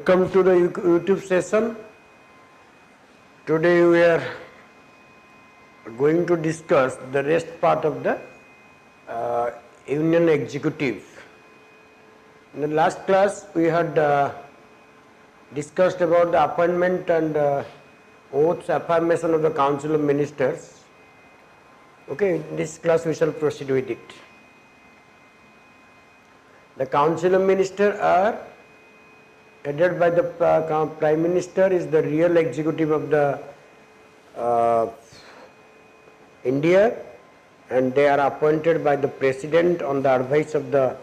Welcome to the YouTube session. Today we are going to discuss the rest part of the Union Executive. In the last class we had discussed about the appointment and oaths affirmation of the Council of Ministers. Okay, in this class we shall proceed with it. The Council of Ministers are headed by the Prime Minister, is the real executive of the India, and they are appointed by the President on the advice of the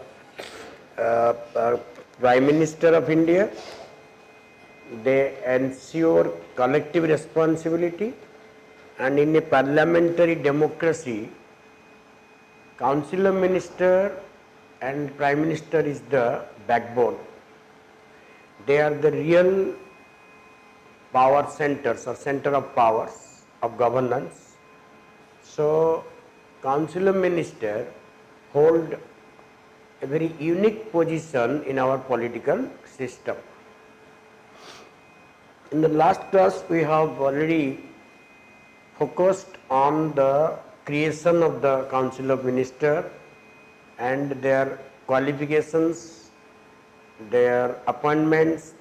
Prime Minister of India. They ensure collective responsibility, and in a parliamentary democracy, Council of Minister and Prime Minister is the backbone. They are the real power centers or center of powers of governance. So, Council of Ministers hold a very unique position in our political system. In the last class, we have already focused on the creation of the Council of Ministers and their qualifications, their appointments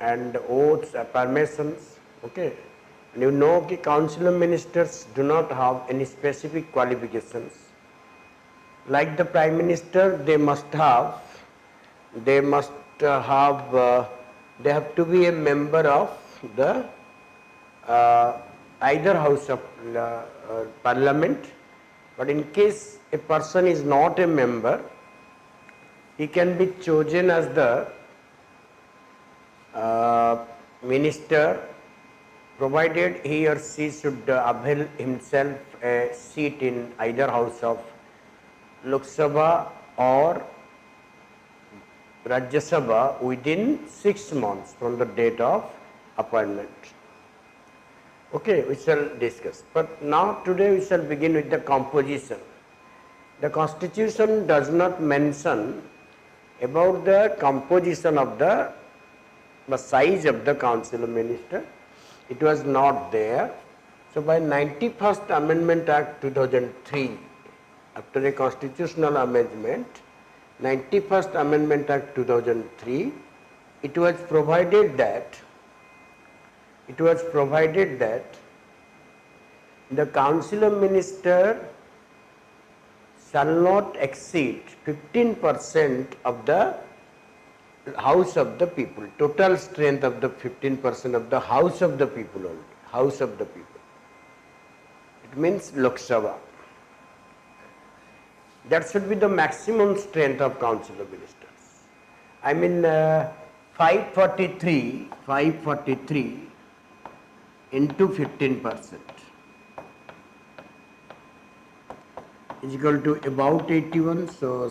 and oaths, affirmations. Okay, and you know the Council of Ministers do not have any specific qualifications. Like the Prime Minister, they have to be a member of the either house of Parliament. But in case a person is not a member, he can be chosen as the minister, provided he or she should avail himself a seat in either house of Lok Sabha or Rajya Sabha within 6 months from the date of appointment. Okay, we shall discuss. But now today we shall begin with the composition. The Constitution does not mention about the composition of the size of the Council of Ministers. It was not there. So by 91st Amendment Act 2003, after a constitutional amendment, 91st Amendment Act 2003, it was provided that the Council of Ministers shall not exceed 15% of the House of the People, total strength of the 15% of the House of the People only, House of the People. It means Lok Sabha. That should be the maximum strength of Council of Ministers. I mean 543 into 15% is equal to about 81. So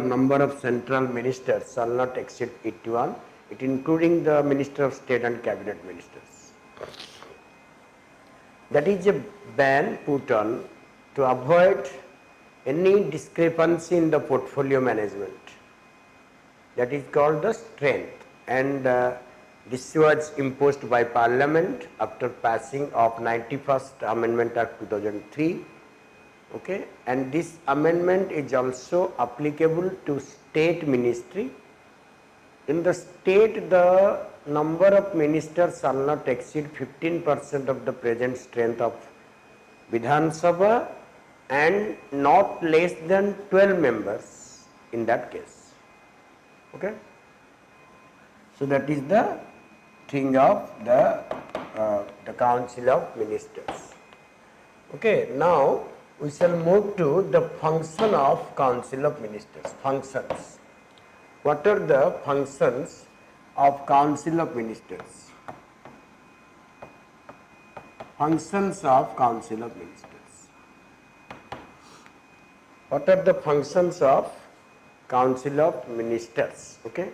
number of central ministers shall not exceed 81, it including the Minister of State and Cabinet Ministers. That is a ban put on to avoid any discrepancy in the portfolio management. That is called the strength, and this was imposed by Parliament after passing of 91st Amendment Act 2003. Okay, and this amendment is also applicable to state ministry. In the state, the number of ministers shall not exceed 15% of the present strength of Vidhan Sabha and not less than 12 members in that case. Okay, so that is the thing of the Council of Ministers. Okay, now we shall move to the function of Council of Ministers. Functions. What are the functions of Council of Ministers? Functions of Council of Ministers. What are the functions of Council of Ministers? Okay.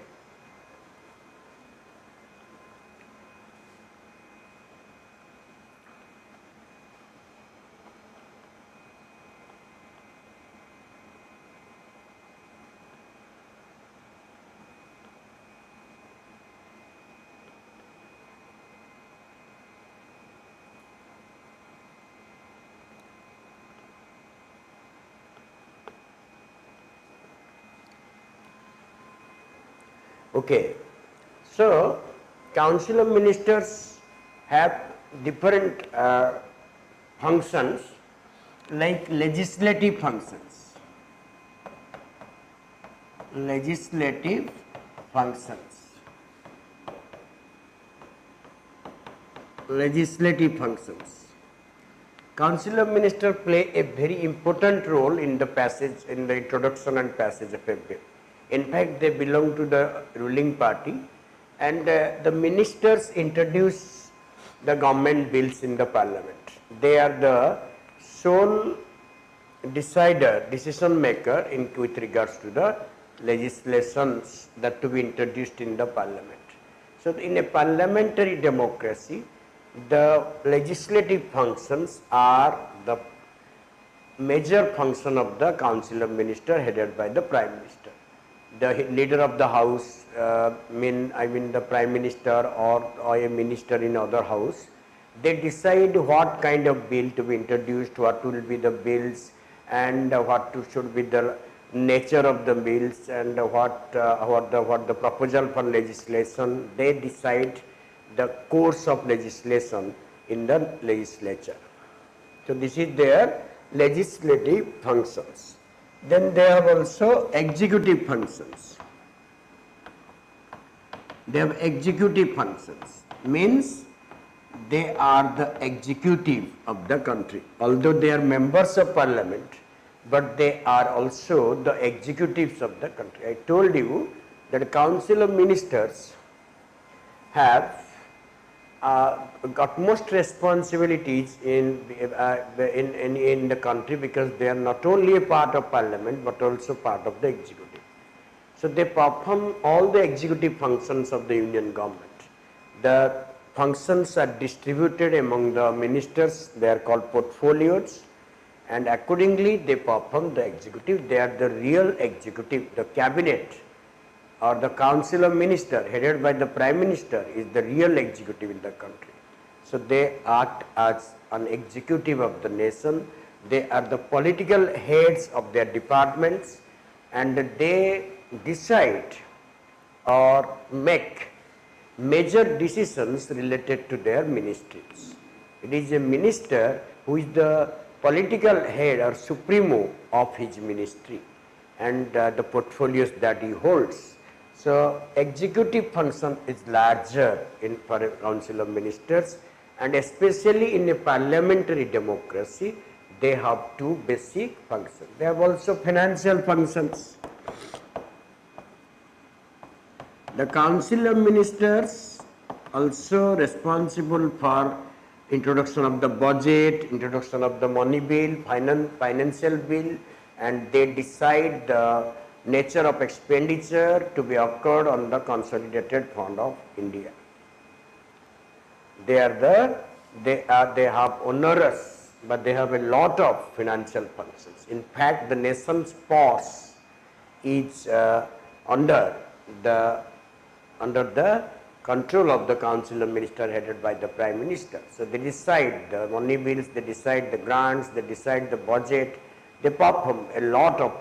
Okay. So, Council of Ministers have different functions like legislative functions. Legislative functions. Legislative functions. Council of Ministers play a very important role in the passage, in the introduction and passage of a bill. In fact, they belong to the ruling party, and the ministers introduce the government bills in the parliament. They are the sole decision maker with regards to the legislations that to be introduced in the parliament. So, in a parliamentary democracy, the legislative functions are the major function of the Council of Ministers headed by the Prime Minister. The leader of the house, I mean the Prime Minister or a minister in other house, they decide what kind of bill to be introduced, what will be the bills, and should be the nature of the bills, and what the proposal for legislation. They decide the course of legislation in the legislature. So, this is their legislative functions. Then they have also executive functions. They have executive functions, means they are the executive of the country. Although they are members of parliament, but they are also the executives of the country. I told you that Council of Ministers have utmost responsibilities in the country, because they are not only a part of parliament but also part of the executive. So, they perform all the executive functions of the union government. The functions are distributed among the ministers, they are called portfolios, and accordingly they perform the executive. They are the real executive. The cabinet or the Council of Ministers headed by the Prime Minister is the real executive in the country. So, they act as an executive of the nation. They are the political heads of their departments, and they decide or make major decisions related to their ministries. It is a minister who is the political head or supremo of his ministry and the portfolios that he holds. So, executive function is larger for a Council of Ministers, and especially in a parliamentary democracy, they have two basic functions. They have also financial functions. The Council of Ministers also responsible for introduction of the budget, introduction of the money bill, financial bill, and they decide the nature of expenditure to be occurred on the consolidated fund of India. They have onerous, but they have a lot of financial functions. In fact, the nation's purse is under the control of the Council of Ministers headed by the Prime Minister. So, they decide the money bills, they decide the grants, they decide the budget, they perform a lot of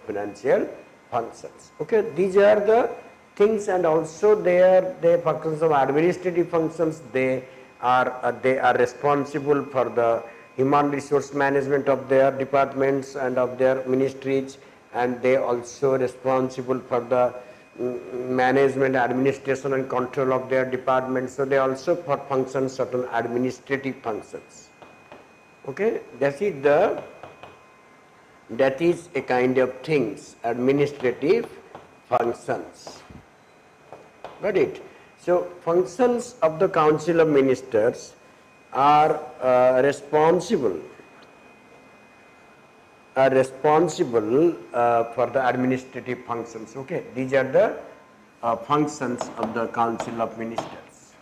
financial functions. Okay, these are the things, and also their functions of administrative functions. They are responsible for the human resource management of their departments and of their ministries, and they also responsible for the management, administration and control of their departments. So, they also function certain administrative functions. Okay, that is a kind of things, administrative functions. Got it? So, functions of the Council of Ministers are responsible for the administrative functions. Okay, these are the functions of the Council of Ministers.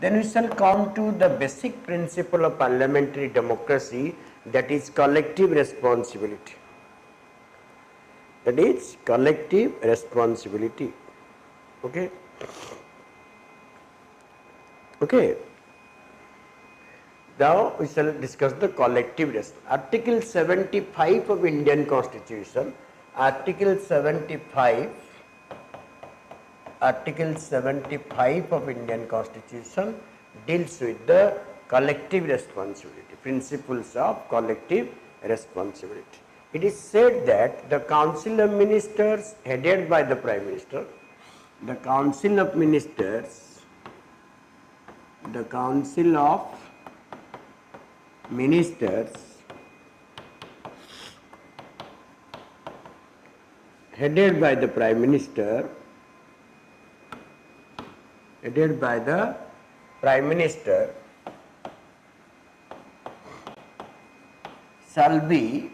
Then we shall come to the basic principle of parliamentary democracy, that is collective responsibility. That is collective responsibility. Okay. Okay. Now we shall discuss the collective responsibility. Article 75 of Indian Constitution. Article 75 Article 75 of Indian Constitution deals with the collective responsibility, principles of collective responsibility. It is said that the Council of Ministers headed by the Prime Minister, the Council of Ministers, the Council of Ministers headed by the Prime Minister, shall be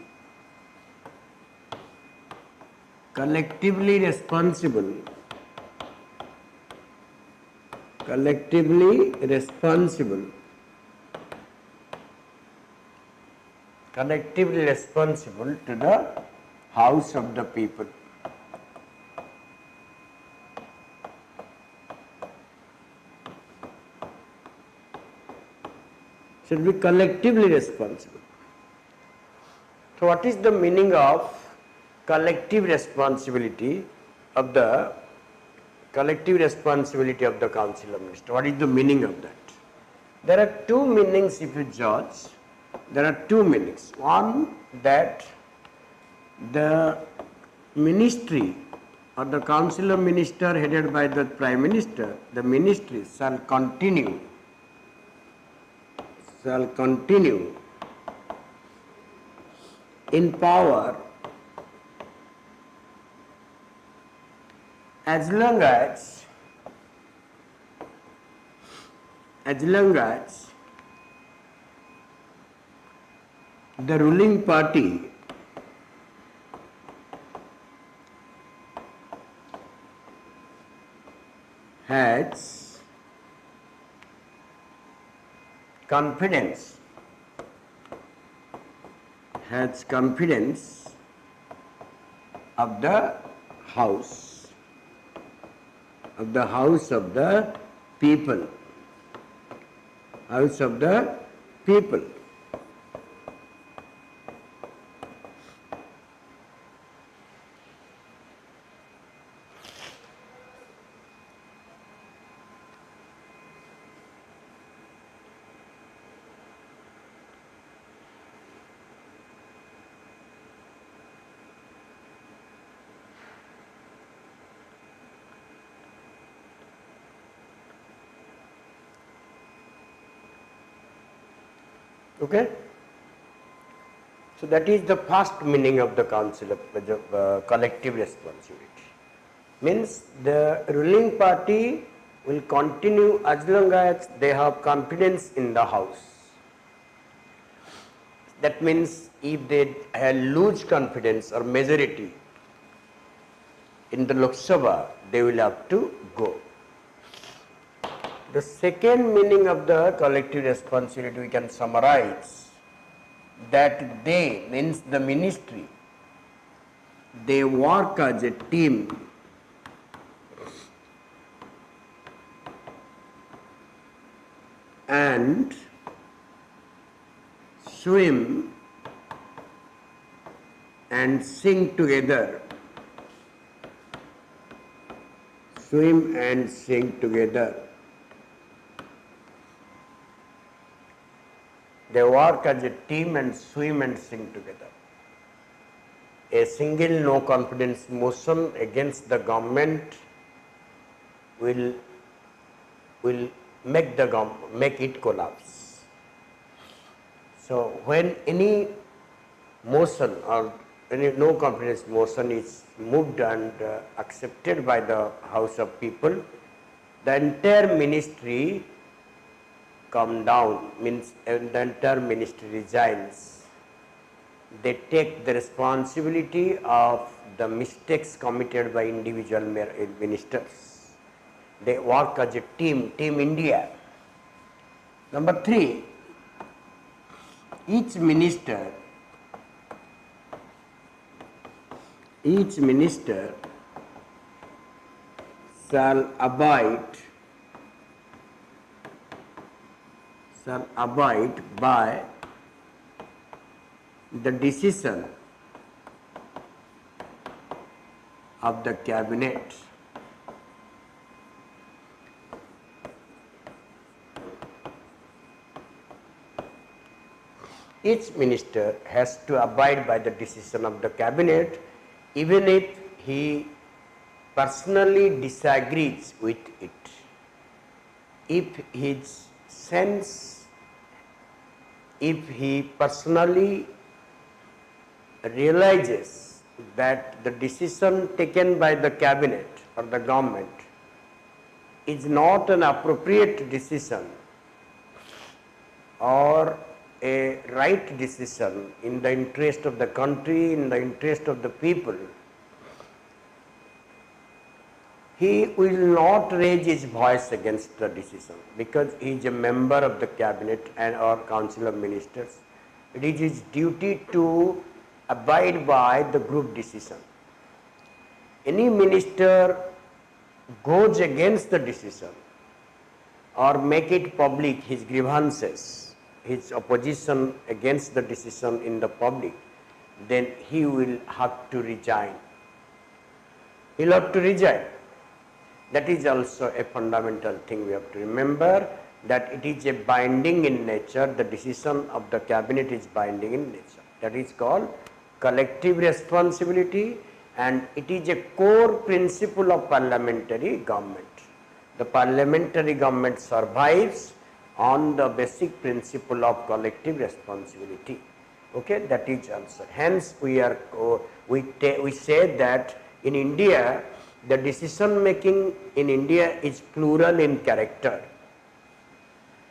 collectively responsible to the House of the People. Should be collectively responsible. So what is the meaning of collective responsibility of the Council of Ministers? What is the meaning of that? There are two meanings if you judge. There are two meanings. One, that the ministry or the Council of Ministers headed by the Prime Minister, the ministry shall continue in power as long as the ruling party has confidence of the House of the People. Okay? So that is the first meaning of the Council of collective responsibility. Means the ruling party will continue as long as they have confidence in the House. That means if they lose confidence or majority in the Lok Sabha, they will have to go. The second meaning of the collective responsibility we can summarize that they, means the ministry, they work as a team and swim and sing together. They work as a team and swim and sing together. A single no confidence motion against the government will make it collapse. So when any motion or any no confidence motion is moved and accepted by the House of People, the entire ministry come down, means the entire ministry resigns. They take the responsibility of the mistakes committed by individual ministers. They work as a team, Team India. Number 3, each minister shall abide by the decision of the cabinet each minister has to abide by the decision of the cabinet, even if he personally disagrees with it. If he personally realizes that the decision taken by the cabinet or the government is not an appropriate decision or a right decision in the interest of the country, in the interest of the people, he will not raise his voice against the decision because he is a member of the cabinet and or council of ministers. It is his duty to abide by the group decision. Any minister goes against the decision or make it public, his grievances, his opposition against the decision in the public, then he will have to resign. He will have to resign. That is also a fundamental thing we have to remember, that it is a binding in nature, the decision of the cabinet is binding in nature. That is called collective responsibility, and it is a core principle of parliamentary government. The parliamentary government survives on the basic principle of collective responsibility. Okay, that is also. Hence, we say that in India, the decision making in India is plural in character.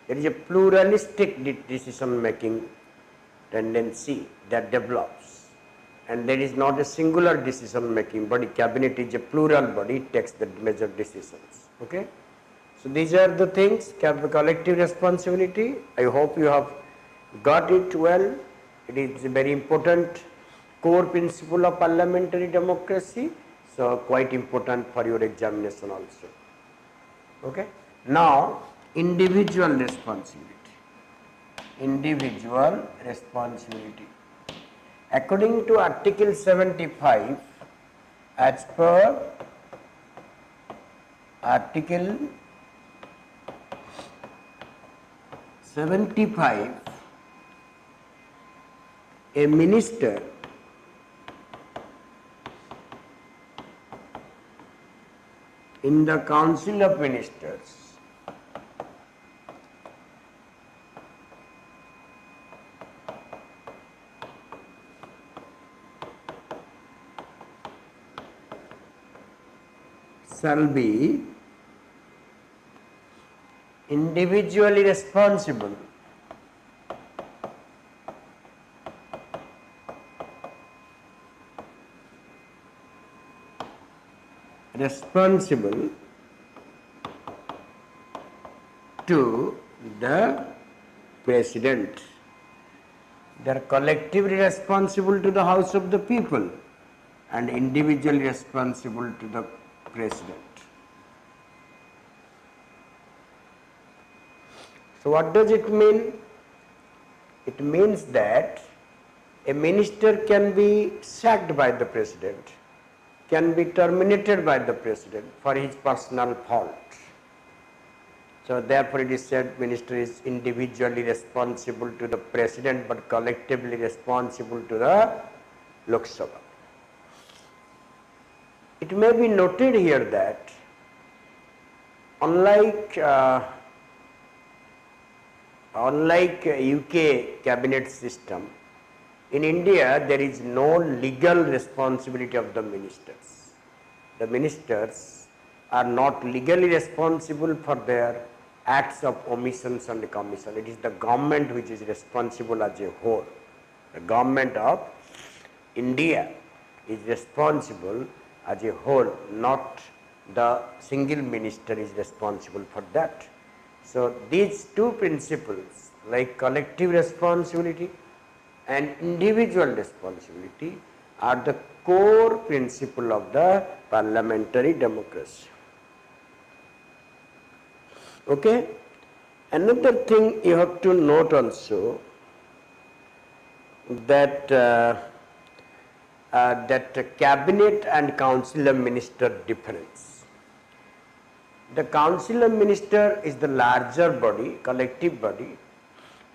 There is a pluralistic decision making tendency that develops, and there is not a singular decision making body. Cabinet is a plural body, it takes the major decisions. Okay, so these are the things, collective responsibility. I hope you have got it well. It is a very important core principle of parliamentary democracy, so quite important for your examination also. Okay, now individual responsibility. Individual responsibility. According to Article 75, as per Article 75, a minister in the Council of Ministers shall be individually responsible to the President. They are collectively responsible to the House of the People and individually responsible to the President. So what does it mean? It means that a minister can be sacked by the President, can be terminated by the President for his personal fault. So therefore it is said minister is individually responsible to the President but collectively responsible to the Lok Sabha. It may be noted here that unlike UK cabinet system, in India there is no legal responsibility of the ministers. The ministers are not legally responsible for their acts of omissions and commission. It is the government which is responsible as a whole. The government of India is responsible as a whole, not the single minister is responsible for that. So these two principles, like collective responsibility and individual responsibility, are the core principle of the parliamentary democracy. Okay? Another thing you have to note also, that cabinet and council of minister difference. The council of minister is the larger body, collective body,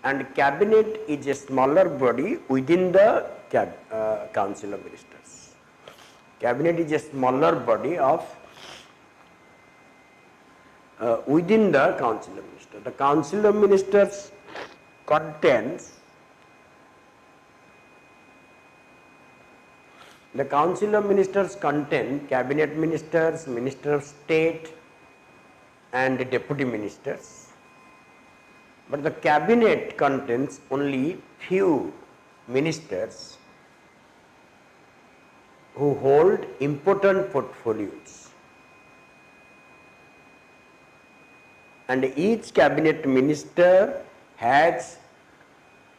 and cabinet is a smaller body within the council of ministers. Cabinet is a smaller body of within the council of ministers. The council of ministers contains cabinet ministers, minister of state and deputy ministers, but the cabinet contains only few ministers who hold important portfolios, and each cabinet minister has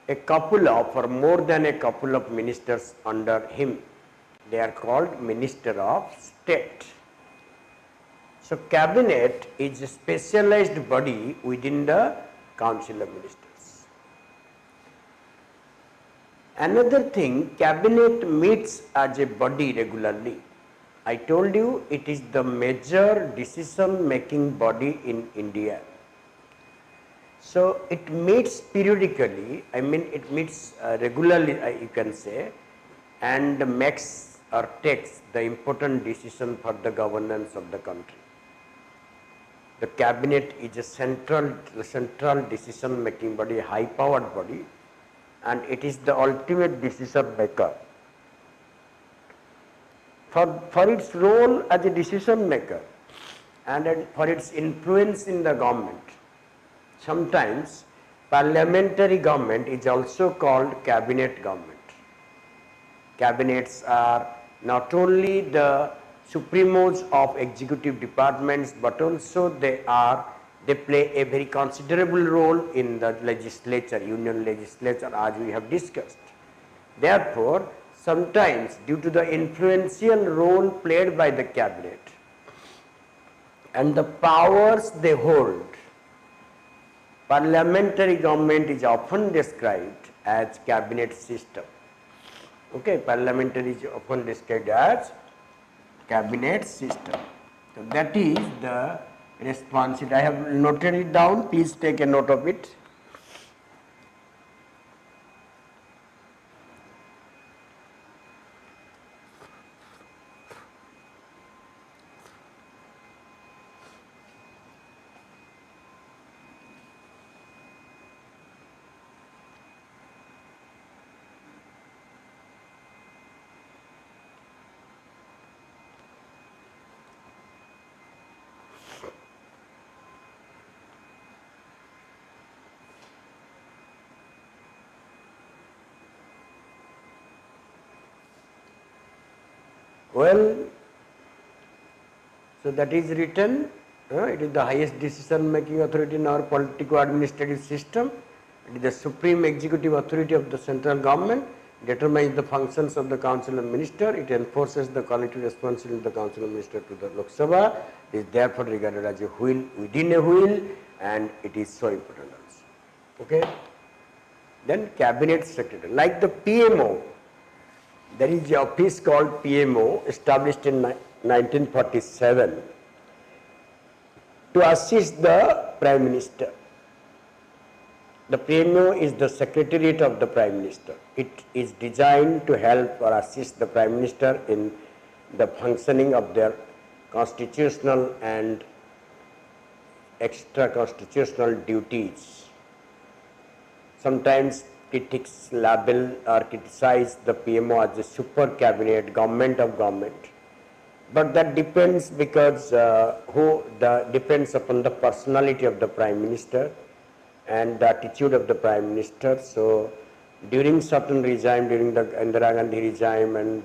a couple of or more than a couple of ministers under him. They are called minister of state. So cabinet is a specialized body within the council of ministers. Another thing, cabinet meets as a body regularly. I told you it is the major decision making body in India. So it meets periodically, it meets regularly, you can say, and makes or takes the important decision for the governance of the country. The cabinet is a central decision making body, high powered body, and it is the ultimate decision maker. For its role as a decision maker and for its influence in the government, sometimes parliamentary government is also called cabinet government. Cabinets are not only the supremos of executive departments, but also they play a very considerable role in the legislature, union legislature, as we have discussed. Therefore, sometimes due to the influential role played by the cabinet and the powers they hold, parliamentary government is often described as cabinet system. Okay, parliamentary is often described as cabinet system. So that is the responsibility. I have noted it down. Please take a note of it. Well, so that is written, it is the highest decision making authority in our political administrative system. It is the supreme executive authority of the central government, determines the functions of the council of ministers, it enforces the collective responsibility of the council of ministers to the Lok Sabha, it is therefore regarded as a wheel within a wheel, and it is so important also. Okay? Then cabinet secretary, like the PMO, there is an office called PMO established in 1947 to assist the Prime Minister. The PMO is the secretariat of the Prime Minister. It is designed to help or assist the Prime Minister in the functioning of their constitutional and extra constitutional duties. Sometimes critics label or criticize the PMO as a super cabinet, government of government, but that depends because depends upon the personality of the Prime Minister and the attitude of the Prime Minister. So during certain regime, during the Indira Gandhi regime and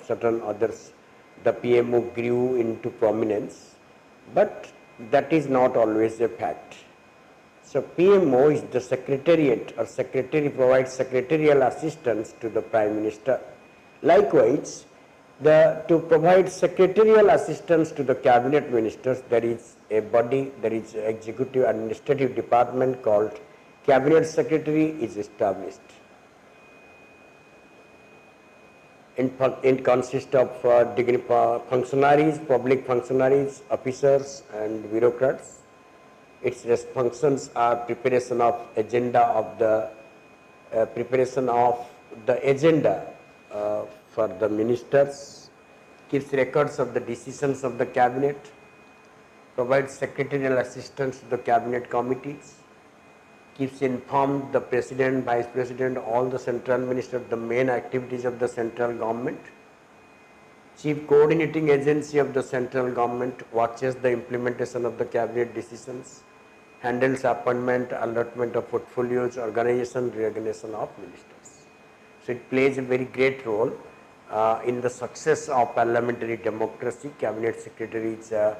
certain others, the PMO grew into prominence, but that is not always a fact. So PMO is the secretariat, or secretary provides secretarial assistance to the Prime Minister. Likewise, to provide secretarial assistance to the cabinet ministers, there is a body, there is an executive administrative department called Cabinet Secretary is established. It consists of functionaries, public functionaries, officers and bureaucrats. Its functions are preparation of agenda of the preparation of the agenda for the ministers, keeps records of the decisions of the cabinet, provides secretarial assistance to the cabinet committees, keeps informed the president, vice president, all the central ministers of the main activities of the central government. Chief coordinating agency of the central government watches the implementation of the cabinet decisions, handles appointment, allotment of portfolios, organization, reorganization of ministers. So it plays a very great role in the success of parliamentary democracy. Cabinet secretary is the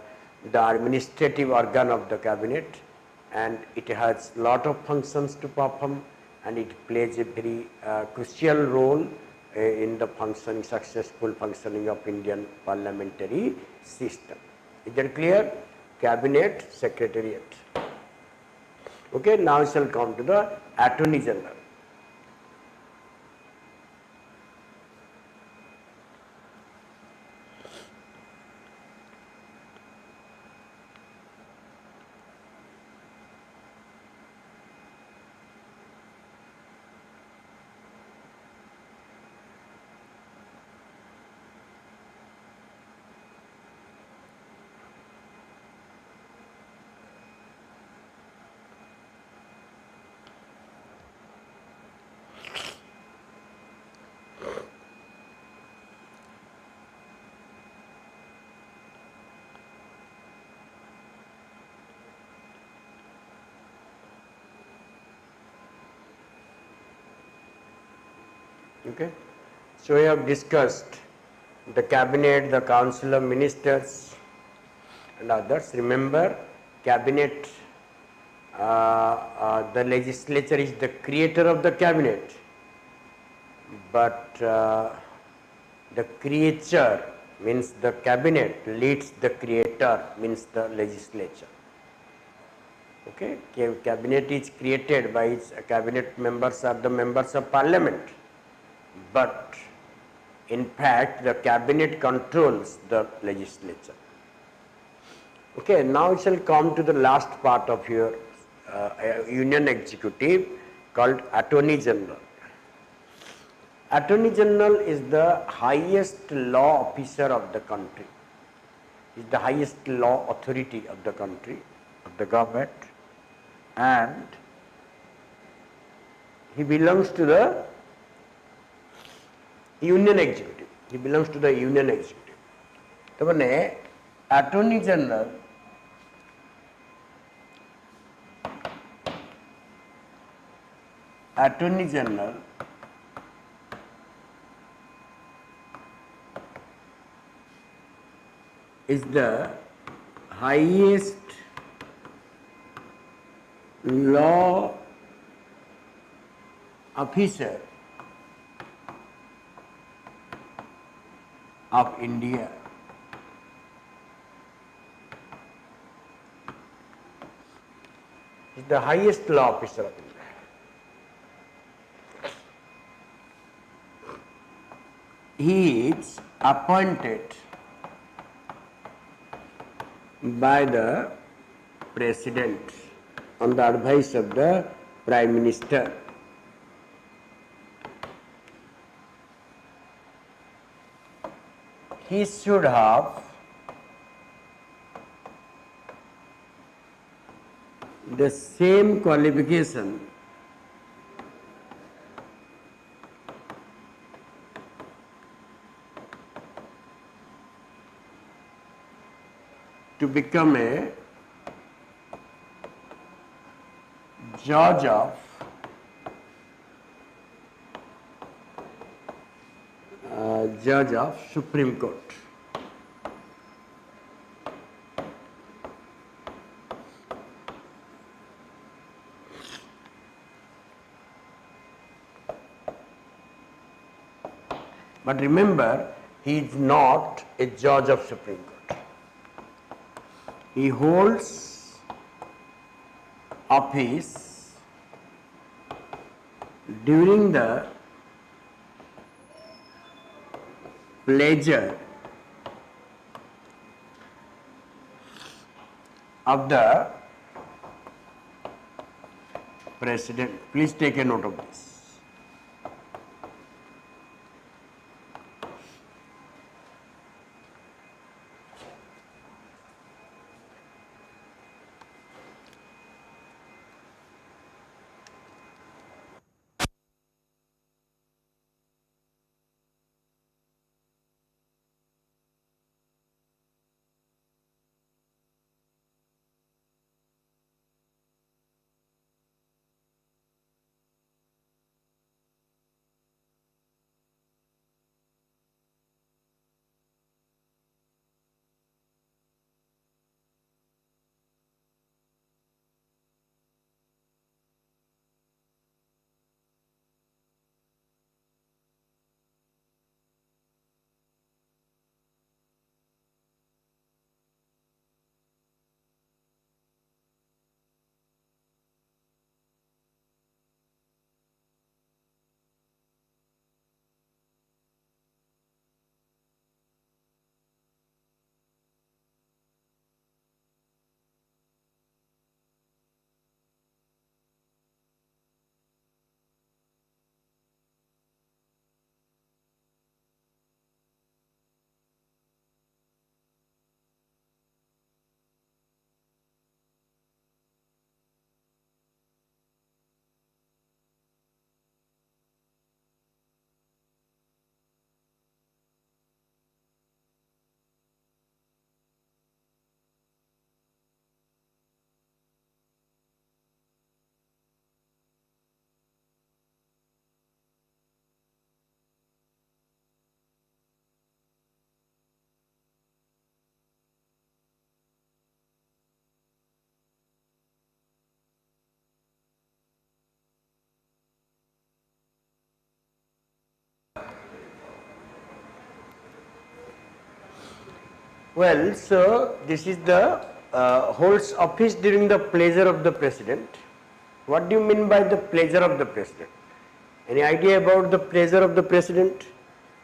administrative organ of the cabinet, and it has lot of functions to perform, and it plays a very crucial role in the successful functioning of Indian parliamentary system. Is that clear? Cabinet Secretariat. Okay, now we shall come to the Attorney General. Okay. So we have discussed the cabinet, the council of ministers and others. Remember, cabinet, the legislature is the creator of the cabinet, but the creature means the cabinet leads the creator means the legislature. Okay, cabinet is created by its cabinet members are the members of parliament, but in fact the cabinet controls the legislature. Okay, now we shall come to the last part of your union executive called Attorney General. Attorney General is the highest law officer of the country, is the highest law authority of the country, of the government, and he belongs to the union executive. He belongs to the union executive. तो मैंने Attorney General is the highest law officer of India. Is the highest law officer of India. He is appointed by the President on the advice of the Prime Minister. He should have the same qualification to become a judge of Supreme Court. But remember, he is not a judge of Supreme Court. He holds office during the pleasure of the President. Please take a note of this. Well, so this is the holds office during the pleasure of the President. What do you mean by the pleasure of the President? Any idea about the pleasure of the President?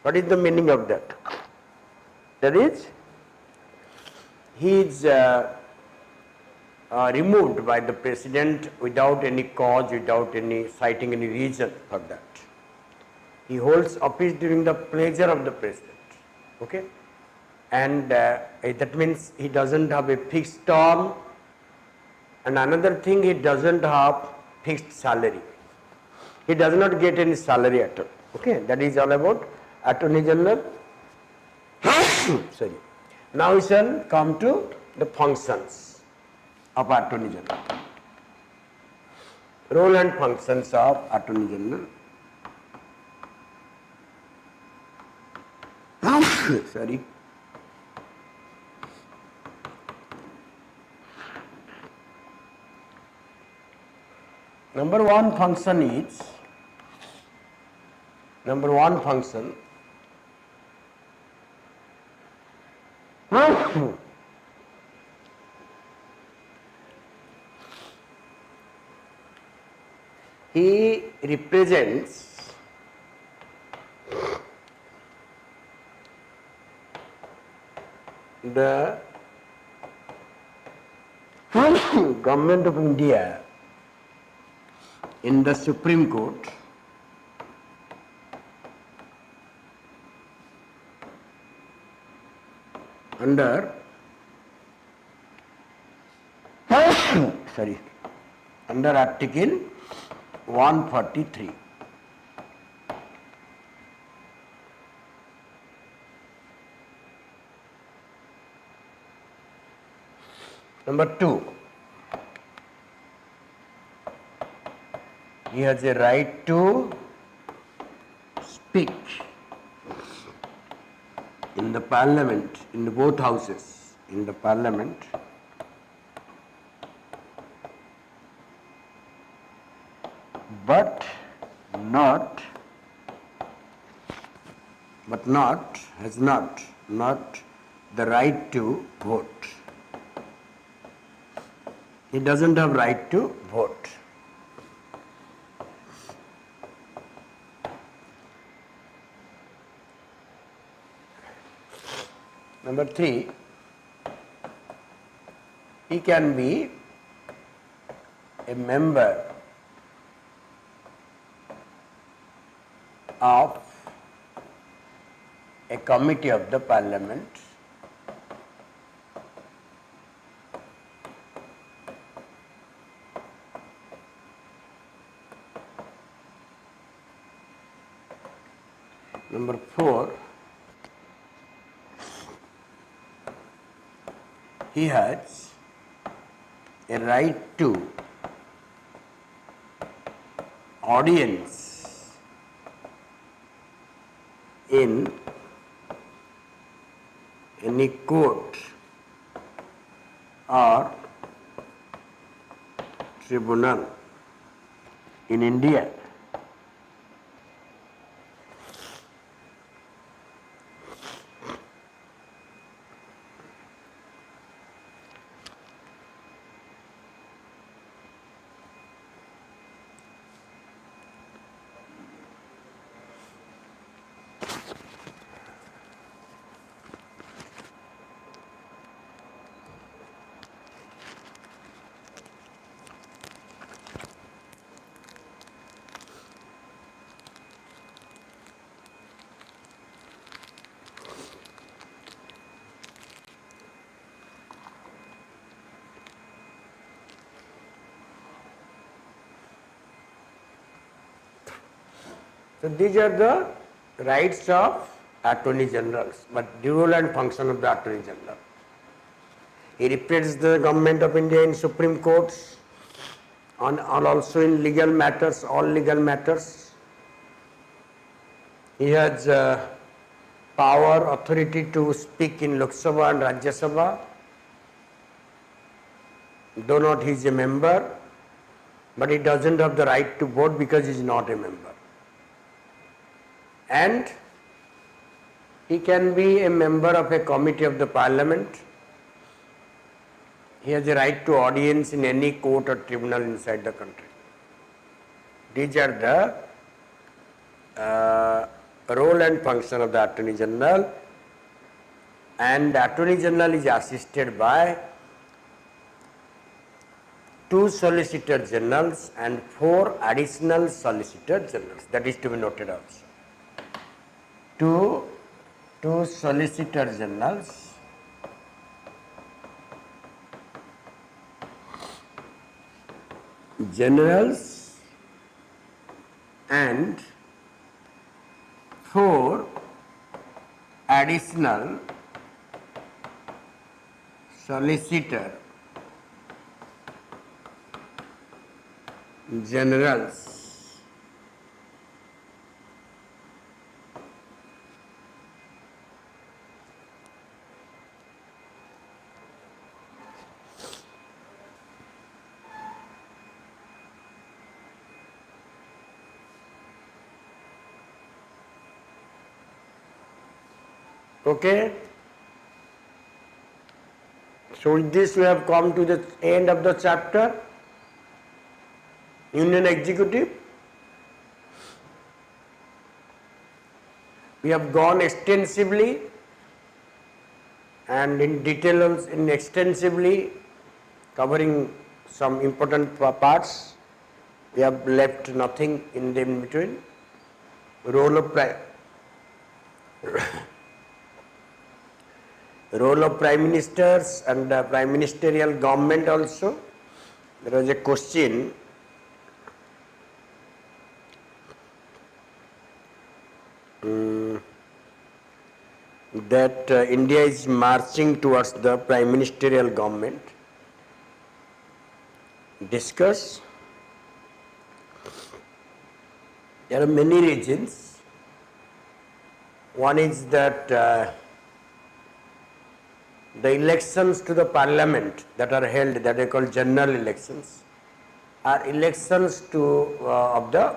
What is the meaning of that? That is, he is removed by the President without any cause, without any citing any reason for that. He holds office during the pleasure of the President. Okay? And that means he doesn't have a fixed term, and another thing, he doesn't have fixed salary. He does not get any salary at all. Okay, that is all about Attorney General. Sorry. Now we shall come to the functions of Attorney General. Role and functions of Attorney General. Sorry. Number one function he represents the Government of India in the Supreme Court under under Article 143. Number two, he has a right to speak in the Parliament, in both houses, in the Parliament, but has not the right to vote. He doesn't have right to vote. Number three, he can be a member of a committee of the parliament Number 4, he has a right to audience in any court or tribunal in India. So these are the rights of Attorney Generals, but the role and function of the Attorney General. He represents the Government of India in Supreme Courts, and also in legal matters, all legal matters. He has power, authority to speak in Lok Sabha and Rajya Sabha, though not he is a member, but he doesn't have the right to vote because he is not a member. And he can be a member of a committee of the parliament. He has a right to audience in any court or tribunal inside the country. These are the role and function of the Attorney General, and the Attorney General is assisted by 2 Solicitor Generals and 4 additional Solicitor Generals. That is to be noted also. Two Solicitor Generals and 4 additional Solicitor Generals. Okay. So with this we have come to the end of the chapter, Union Executive. We have gone extensively and in detail, extensively covering some important parts. We have left nothing in between. Role of Prime Ministers and Prime Ministerial government also. There was a question that India is marching towards the Prime Ministerial government. Discuss. There are many reasons. One is that the elections to the parliament that are held, that are called general elections, are elections of the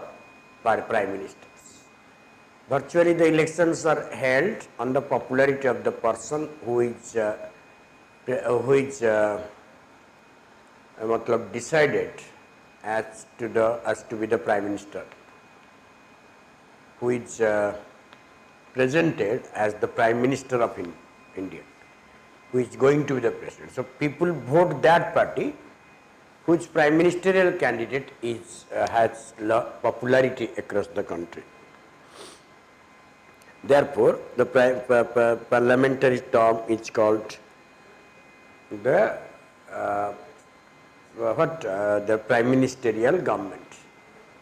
prime ministers. Virtually the elections are held on the popularity of the person who is decided as to be the prime minister, who is presented as the prime minister of India, who is going to be the president. So people vote that party whose prime ministerial candidate has popularity across the country. Therefore, the parliamentary term is called the the prime ministerial government.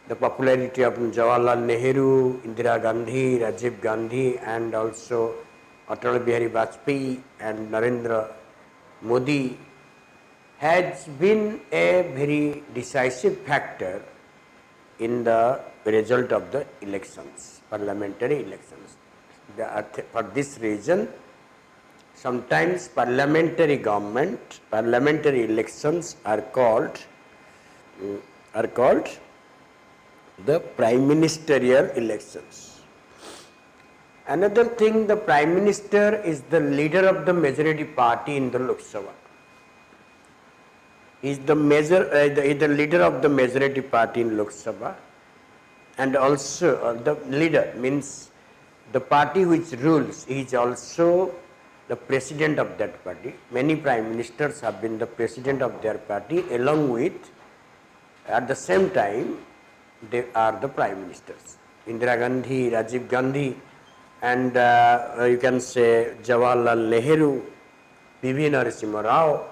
The popularity of Jawaharlal Nehru, Indira Gandhi, Rajiv Gandhi, and also Atal Bihari Vajpayee and Narendra Modi has been a very decisive factor in the result of the elections, parliamentary elections. For this reason, sometimes parliamentary elections are called the prime ministerial elections. Another thing, the prime minister is the leader of the majority party in the Lok Sabha. He is the leader of the majority party in Lok Sabha, and also the leader means the party which rules. He is also the president of that party. Many prime ministers have been the president of their party, along with, at the same time, they are the prime ministers. Indira Gandhi, Rajiv Gandhi, and you can say Jawaharlal Nehru, P.V. Narasimha Rao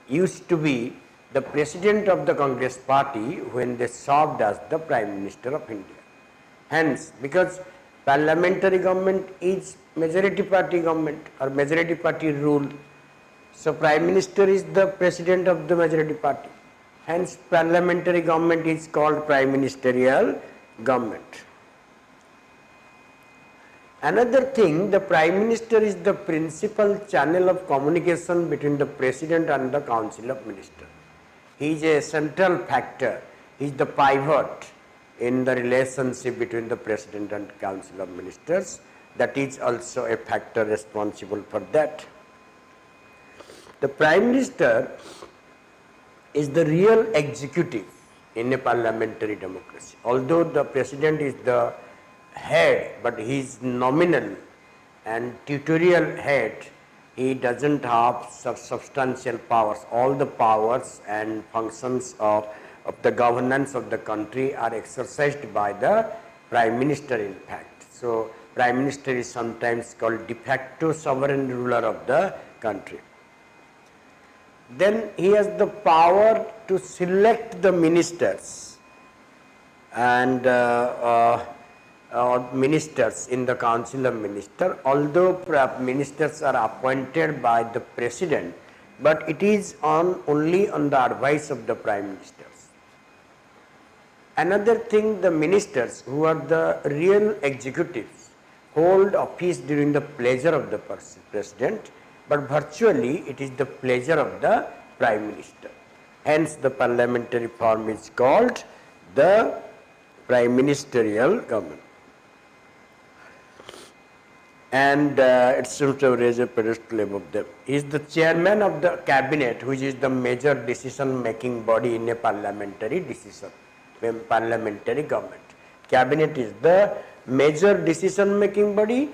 used to be the president of the Congress party when they served as the prime minister of India. Hence, because parliamentary government is majority party government or majority party rule, so prime minister is the president of the majority party. Hence, parliamentary government is called prime ministerial government. Another thing, the prime minister is the principal channel of communication between the president and the council of ministers. He is a central factor. He is the pivot in the relationship between the president and council of ministers. That is also a factor responsible for that. The prime minister is the real executive in a parliamentary democracy. Although the president is the head, but he is nominal and tutorial head, he doesn't have substantial powers. All the powers and functions of the governance of the country are exercised by the prime minister, in fact. So, prime minister is sometimes called de facto sovereign ruler of the country. Then he has the power to select the ministers and ministers in the council of ministers, although ministers are appointed by the president, but it is only on the advice of the prime ministers. Another thing, the ministers, who are the real executives, hold office during the pleasure of the president, but virtually it is the pleasure of the prime minister. Hence, the parliamentary form is called the prime ministerial government. And it seems to raise a pedestal above them. He is the chairman of the cabinet, which is the major decision-making body in a parliamentary parliamentary government. Cabinet is the major decision-making body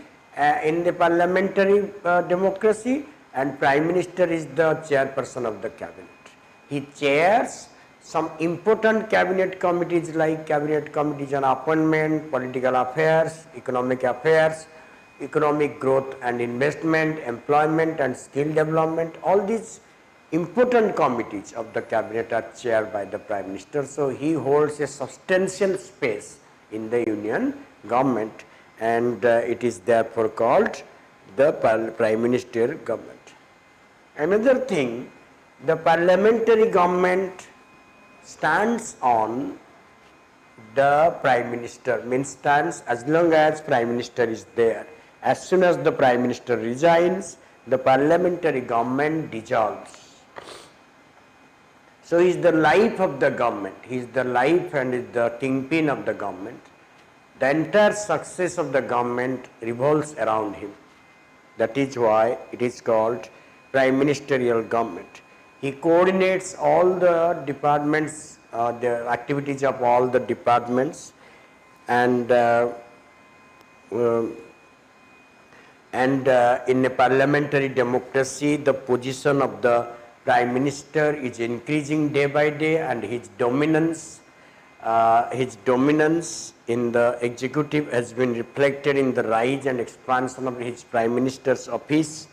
in the parliamentary democracy, and prime minister is the chairperson of the cabinet. He chairs some important cabinet committees like cabinet committees on appointment, political affairs, economic growth and investment, employment and skill development. All these important committees of the cabinet are chaired by the prime minister. So, he holds a substantial space in the union government, and it is therefore called the prime ministerial government. Another thing, the parliamentary government stands on the prime minister, means stands as long as prime minister is there. As soon as the prime minister resigns, the parliamentary government dissolves. So, he is the life of the government. He is the life and is the kingpin of the government. The entire success of the government revolves around him. That is why it is called prime ministerial government. He coordinates all the departments, the activities of all the departments, and in a parliamentary democracy, the position of the prime minister is increasing day by day, and his dominance his dominance in the executive has been reflected in the rise and expansion of his Prime Minister's office.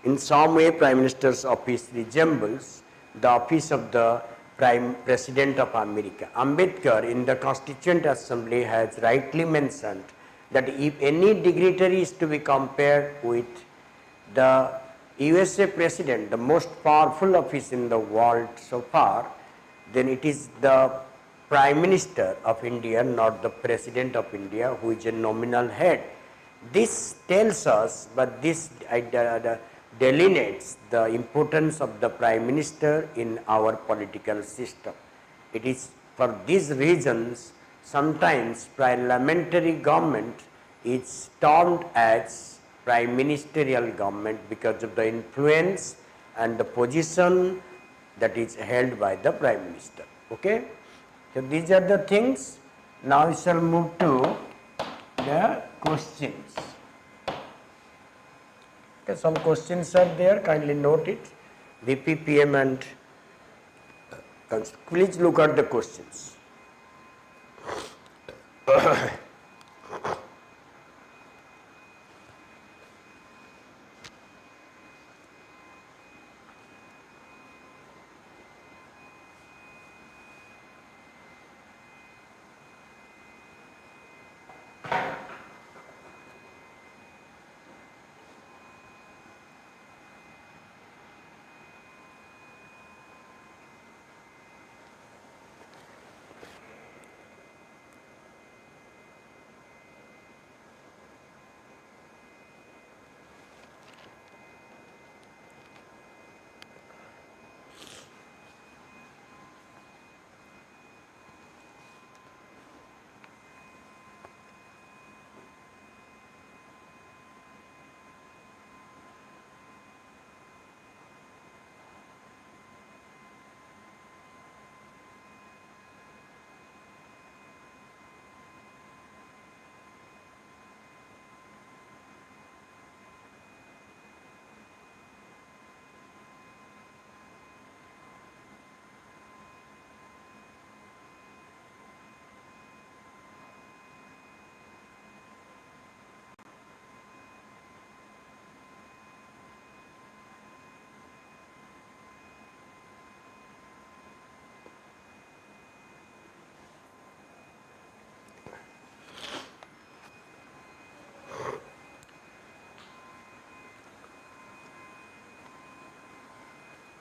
In some way, Prime Minister's office resembles the office of the Prime President of America. Ambedkar in the Constituent Assembly has rightly mentioned that if any dignitary is to be compared with the USA President, the most powerful office in the world so far, then it is the Prime Minister of India, not the President of India, who is a nominal head. This tells us, but this delineates the importance of the Prime Minister in our political system. It is for these reasons sometimes parliamentary government is termed as prime ministerial government because of the influence and the position that is held by the Prime Minister. Okay? So these are the things. Now we shall move to the questions. Okay, some questions are there, kindly note it. VP, PM and please look at the questions.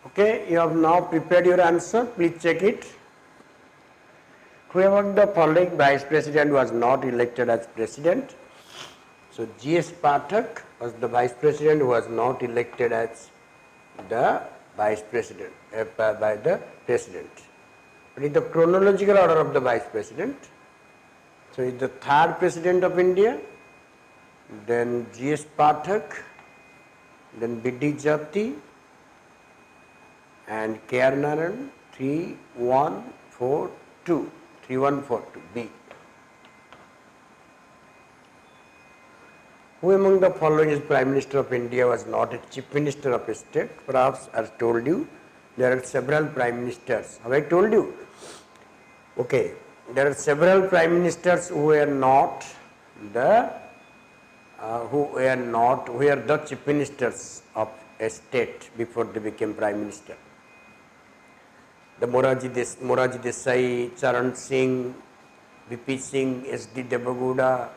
Okay, you have now prepared your answer. Please check it. Who among the following Vice President was not elected as President? So G.S. Pathak was the Vice President who was not elected as the Vice President by the President. What is the chronological order of the Vice President? So is the third President of India, then G.S. Pathak, then B.D. Jati, and K.R. Narayan, 3142, 3142, B. Who among the following is Prime Minister of India was not a Chief Minister of a state? Perhaps, as told you, there are several Prime Ministers. Have I told you? Okay, there are several Prime Ministers who were not the who were the Chief Ministers of a state before they became Prime Minister. The Moraji Desai, Charan Singh, V.P. Singh, S.D. Devagowda,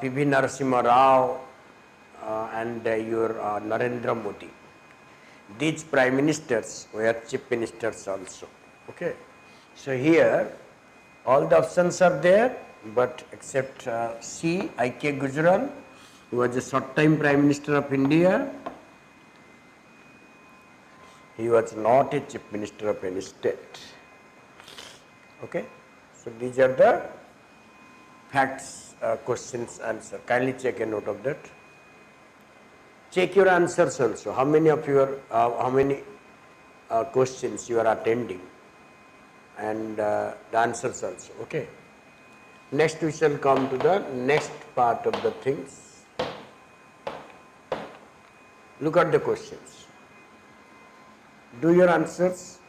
P.V. Narasimha Rao, and your Narendra Modi. These Prime Ministers were Chief Ministers also. Okay. So here all the options are there, but except C. I.K. Gujral, who was a short-time Prime Minister of India. He was not a Chief Minister of any state. Okay. So these are the facts, questions, answer. Kindly take a note of that. Check your answers also. How many of your questions you are attending, and the answers also. Okay. Next we shall come to the next part of the things. Look at the questions. Do your answers.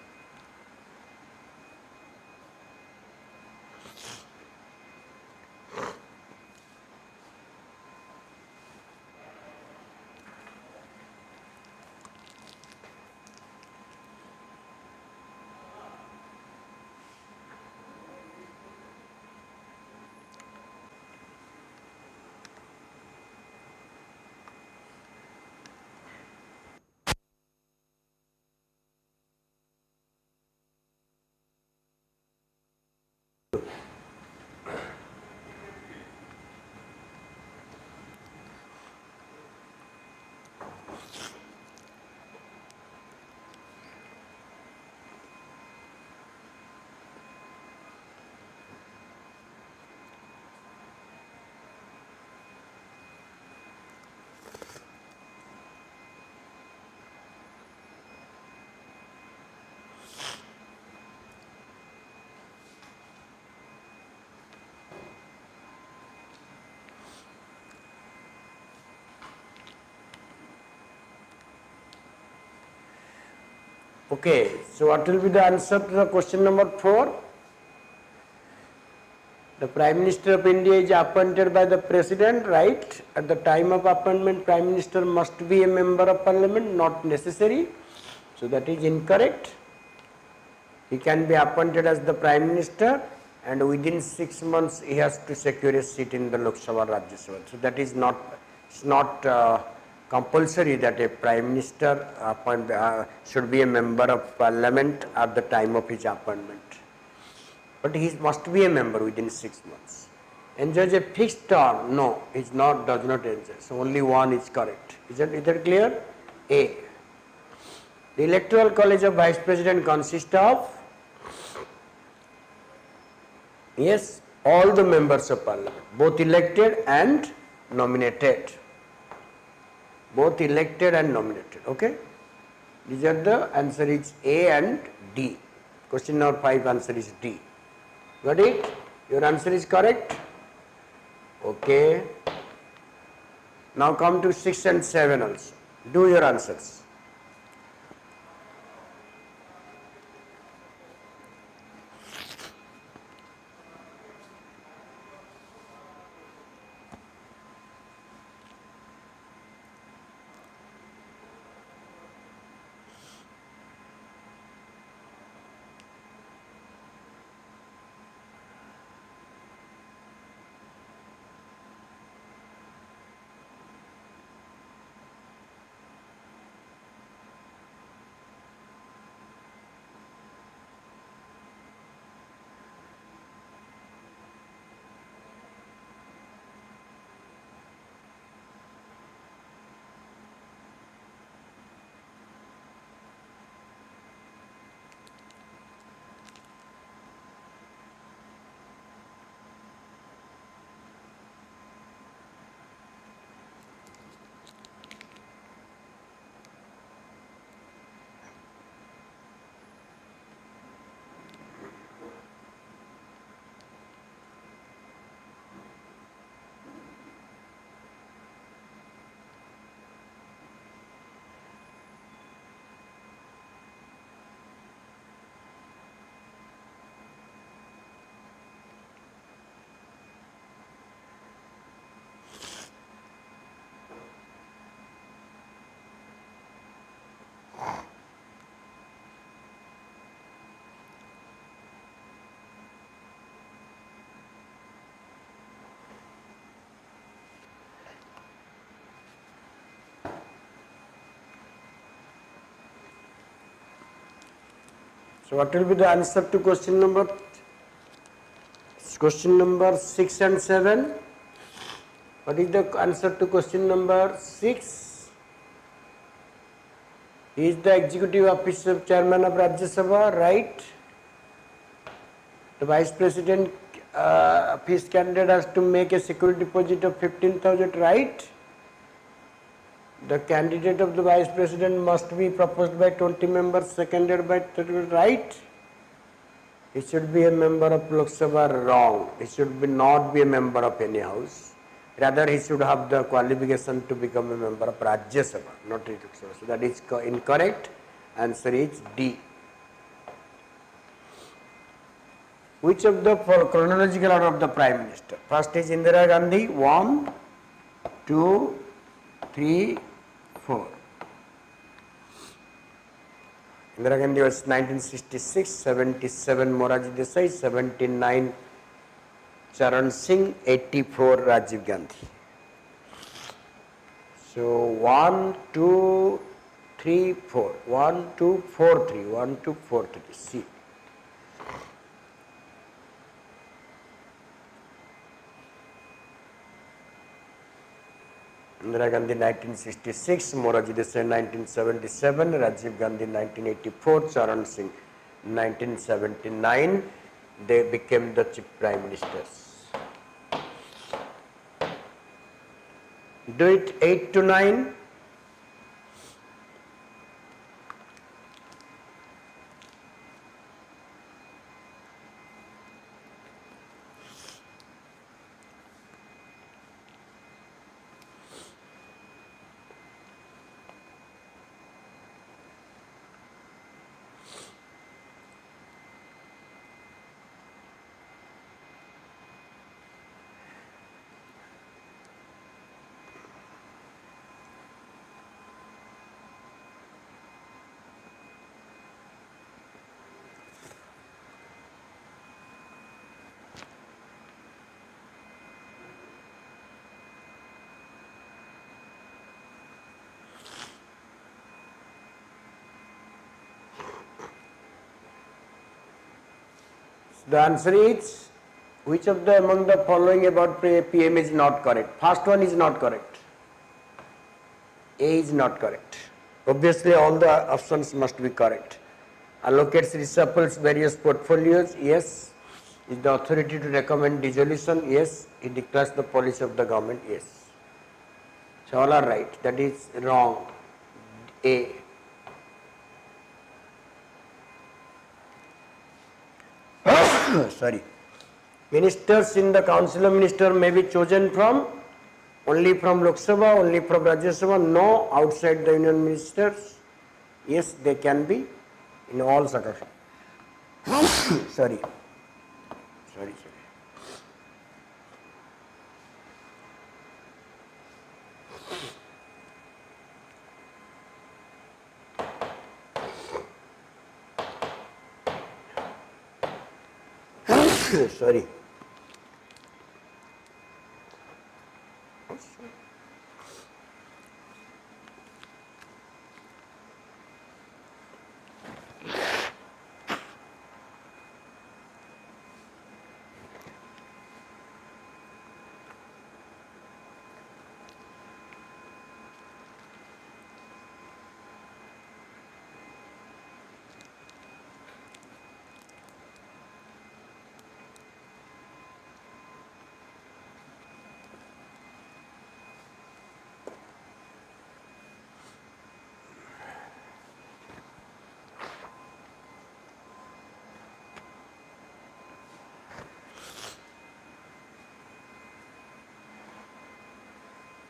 Okay, so what will be the answer to the question number 4? The Prime Minister of India is appointed by the President, right? At the time of appointment, Prime Minister must be a member of Parliament, not necessary. So that is incorrect. He can be appointed as the Prime Minister and within 6 months he has to secure a seat in the Lok Sabha, Rajya Sabha. So that is not compulsory that a Prime Minister should be a member of Parliament at the time of his appointment. But he must be a member within 6 months. Enjoys a fixed term? No, he does not enjoy. So only one is correct. Is that clear? A. The Electoral College of Vice President consists of, yes, all the members of Parliament, both elected and nominated. Both elected and nominated. Okay? These are the answer is A and D. Question number 5 answer is D. Got it? Your answer is correct? Okay. Now come to 6 and 7 also. Do your answers. So what will be the answer to question number 6 and 7? What is the answer to question number 6? He is the executive officer chairman of Rajya Sabha, right? The vice president office candidate has to make a security deposit of 15,000, right? The candidate of the vice president must be proposed by 20 members, seconded by 30, right? He should be a member of Lok Sabha, wrong. He should not be a member of any house. Rather, he should have the qualification to become a member of Rajya Sabha, not Lok Sabha. So that is incorrect. Answer is D. Which of the chronological order of the Prime Minister? First is Indira Gandhi, 1, 2, 3, 4. Indira Gandhi was 1966, 77 Moraji Desai, 79 Charan Singh, 84 Rajiv Gandhi. So 1, 2, 3, 4. 1, 2, 4, 3. 1, 2, 4, 3. C. Indira Gandhi 1966, Moraji Desai 1977, Rajiv Gandhi 1984, Charan Singh 1979. They became the chief prime ministers. Do it 8 to 9. The answer is, which of the among the following about PM is not correct? First one is not correct. A is not correct. Obviously, all the options must be correct. Allocates, reshuffles various portfolios. Yes. Is the authority to recommend dissolution? Yes. He declares the policy of the government? Yes. So all are right. That is wrong. A. Sorry. Ministers in the Council of Ministers may be chosen from only from Lok Sabha, only from Rajya Sabha. No, outside the Union Ministers. Yes, they can be in all circumstances. Sorry. Sorry.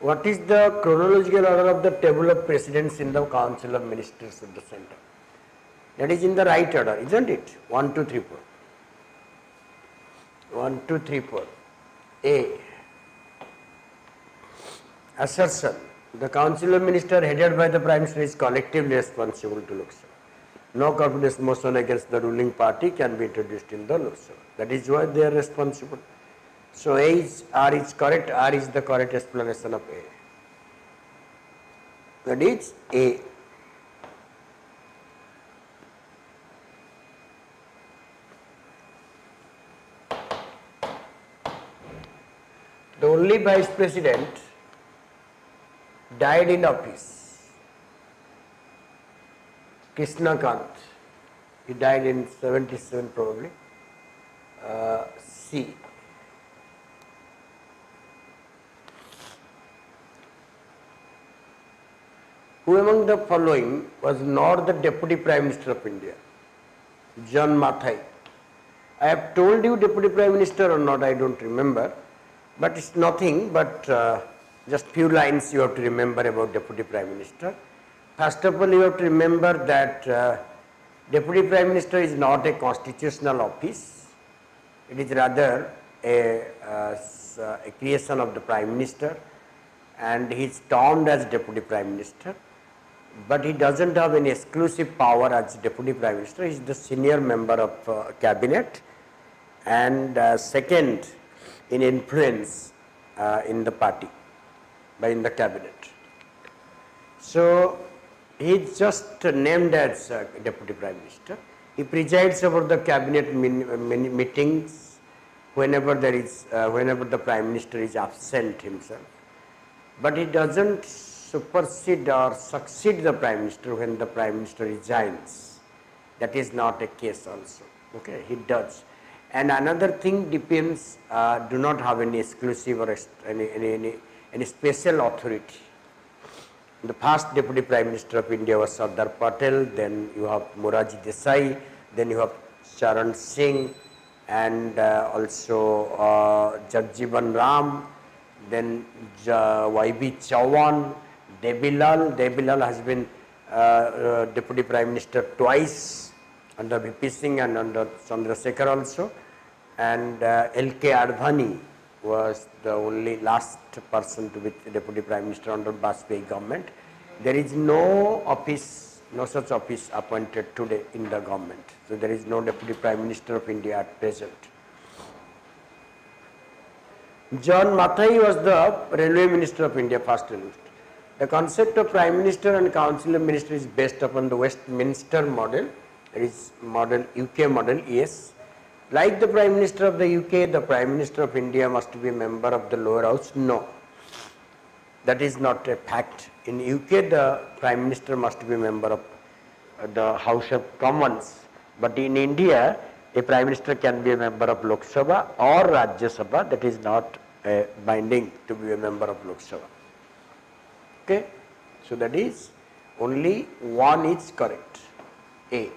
What is the chronological order of the table of precedence in the Council of Ministers of the Centre? That is in the right order, isn't it? 1, 2, 3, 4. 1, 2, 3, 4. A. Assertion. The Council of Ministers headed by the Prime Minister is collectively responsible to Lok Sabha. No confidence motion against the ruling party can be introduced in the Lok Sabha. That is why they are responsible. So R is correct. R is the correct explanation of A. That is A. The only Vice President died in office, Krishna Kant. He died in 77 probably. C. Who among the following was not the Deputy Prime Minister of India? John Mathai. I have told you Deputy Prime Minister or not, I don't remember. But it's nothing but just few lines you have to remember about Deputy Prime Minister. First of all, you have to remember that Deputy Prime Minister is not a constitutional office. It is rather a creation of the Prime Minister, and he is termed as Deputy Prime Minister. But he doesn't have any exclusive power as Deputy Prime Minister. He is the senior member of Cabinet and second in influence in the party, in the Cabinet. So he is just named as Deputy Prime Minister. He presides over the Cabinet meetings whenever whenever the Prime Minister is absent himself. But he doesn't supersede or succeed the Prime Minister when the Prime Minister resigns. That is not a case also. Okay, he does. And another thing, depends, do not have any exclusive or any special authority. The first Deputy Prime Minister of India was Sardar Patel, then you have Morarji Desai, then you have Charan Singh, and also Jagjivan Ram, then YB Chauhan, Debilal. Debilal has been Deputy Prime Minister twice under VP Singh and under Chandrasekhar also, and L.K. Advani was the only last person to be Deputy Prime Minister under Vajpayee government. There is no office, no such office appointed today in the government. So there is no Deputy Prime Minister of India at present. John Mathai was the Railway Minister of India, first Railway Minister. The concept of Prime Minister and Council of Ministers is based upon the Westminster model, that is model UK model, yes. Like the Prime Minister of the UK, the Prime Minister of India must be a member of the lower house. No, that is not a fact. In UK, the Prime Minister must be a member of the House of Commons. But in India, a Prime Minister can be a member of Lok Sabha or Rajya Sabha. That is not binding to be a member of Lok Sabha. Okay, so that is only one is correct. A.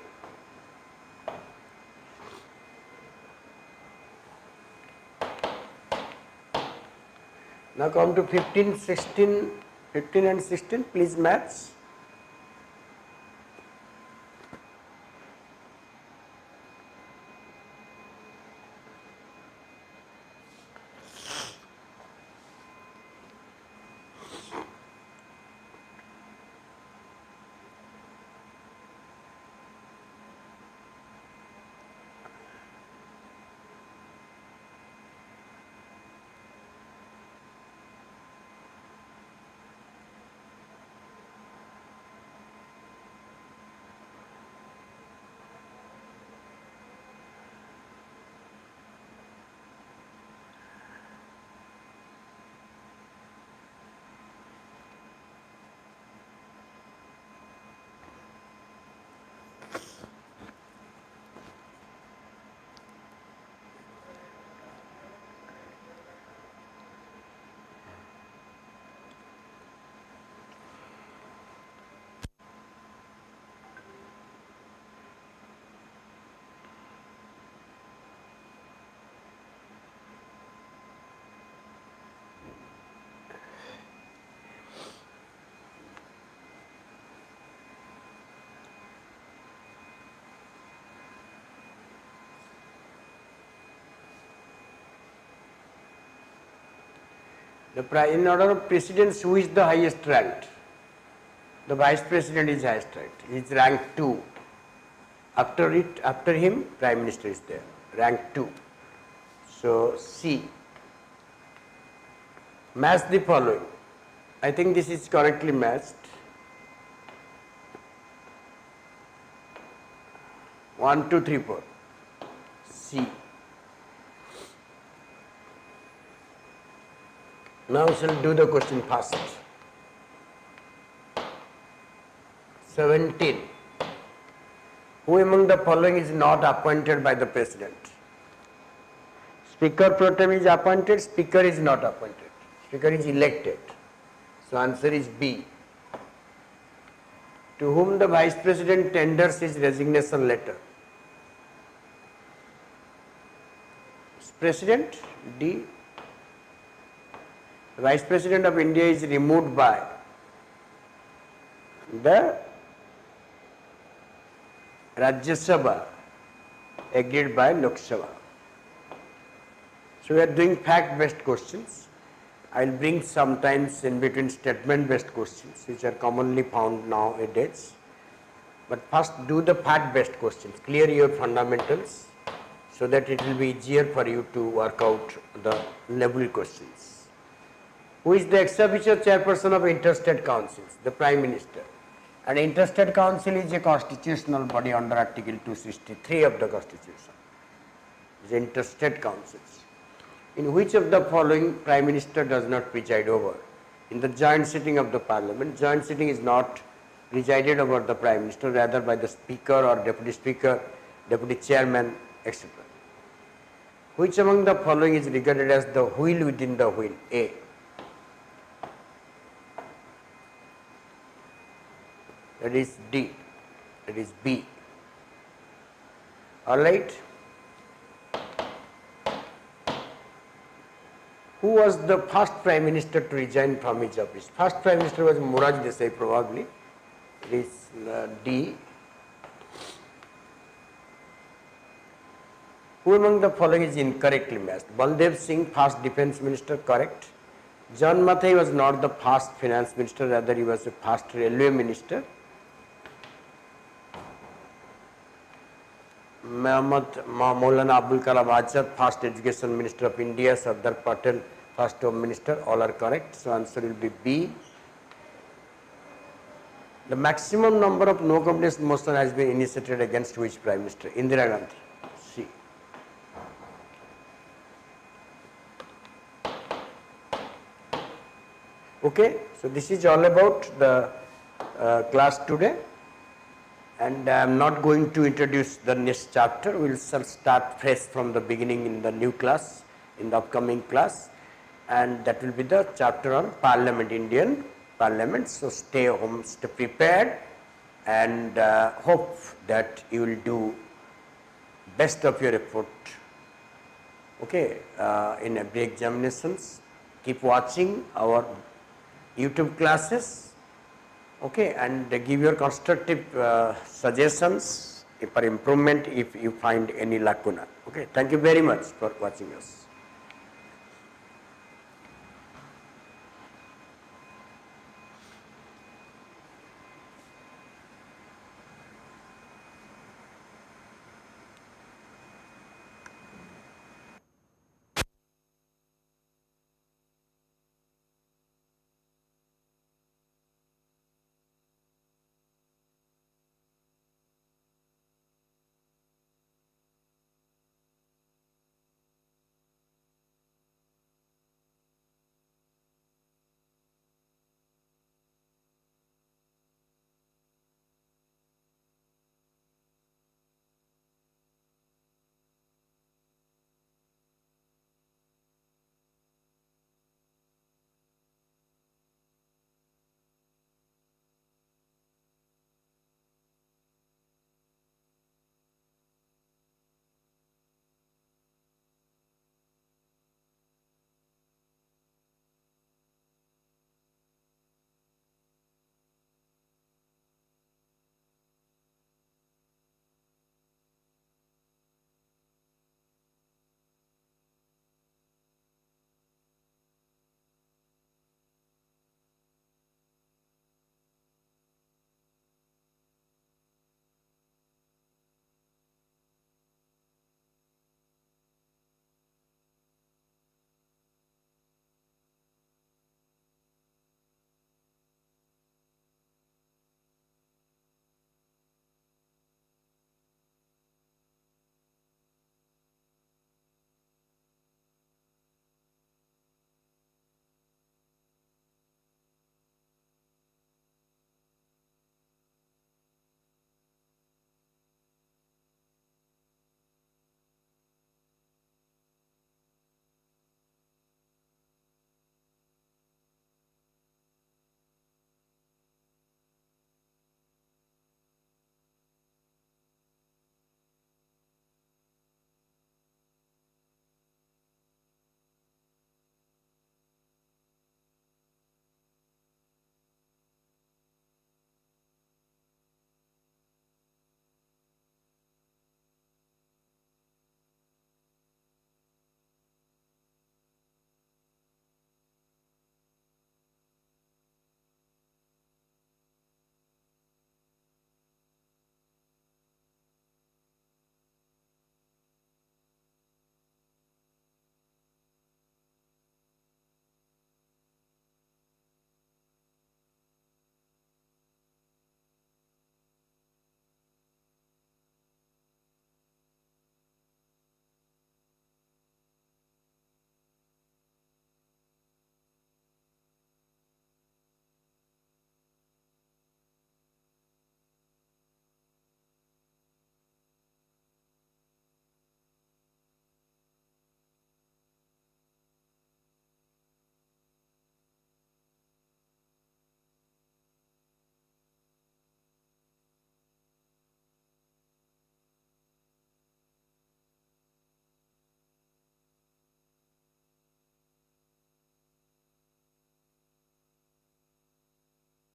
Now come to 15, 16, 15 and 16, please maths. In order of precedence, who is the highest ranked? The Vice President is highest ranked. He is rank 2. After him, Prime Minister is there, rank 2. So C. Match the following. I think this is correctly matched. 1, 2, 3, 4. C. Now we shall do the question first. 17. Who among the following is not appointed by the President? Speaker pro tem is appointed, Speaker is not appointed. Speaker is elected. So answer is B. To whom the Vice President tenders his resignation letter? President, D. The Vice President of India is removed by the Rajya Sabha, agreed by Lok Sabha. So we are doing fact-based questions. I will bring sometimes in between statement-based questions, which are commonly found nowadays. But first do the fact-based questions. Clear your fundamentals so that it will be easier for you to work out the level questions. Who is the ex-officio chairperson of interstate councils? The Prime Minister. And interstate council is a constitutional body under Article 263 of the Constitution. It is interstate councils. In which of the following Prime Minister does not preside over? In the joint sitting of the Parliament, joint sitting is not presided over the Prime Minister, rather by the Speaker or Deputy Speaker, Deputy Chairman, etc. Which among the following is regarded as the wheel within the wheel? A. That is D. That is B. All right. Who was the first Prime Minister to resign from his office? First Prime Minister was Morarji Desai, probably. It is D. Who among the following is incorrectly matched? Baldev Singh, first Defence Minister, correct. John Mathai was not the first Finance Minister, rather he was the first Railway Minister. Maulana Abdul Kalam Azad, first Education Minister of India. Sardar Patel, first Home Minister. All are correct. So answer will be B. The maximum number of no confidence motion has been initiated against which Prime Minister? Indira Gandhi. C. Okay, so this is all about the class today, and I am not going to introduce the next chapter. We will start fresh from the beginning in the new class, in the upcoming class, and that will be the chapter on Parliament, Indian Parliament. So stay home, stay prepared, and hope that you will do best of your effort, okay, in every examinations. Keep watching our YouTube classes, okay, and give your constructive suggestions for improvement if you find any lacuna. Okay, thank you very much for watching us.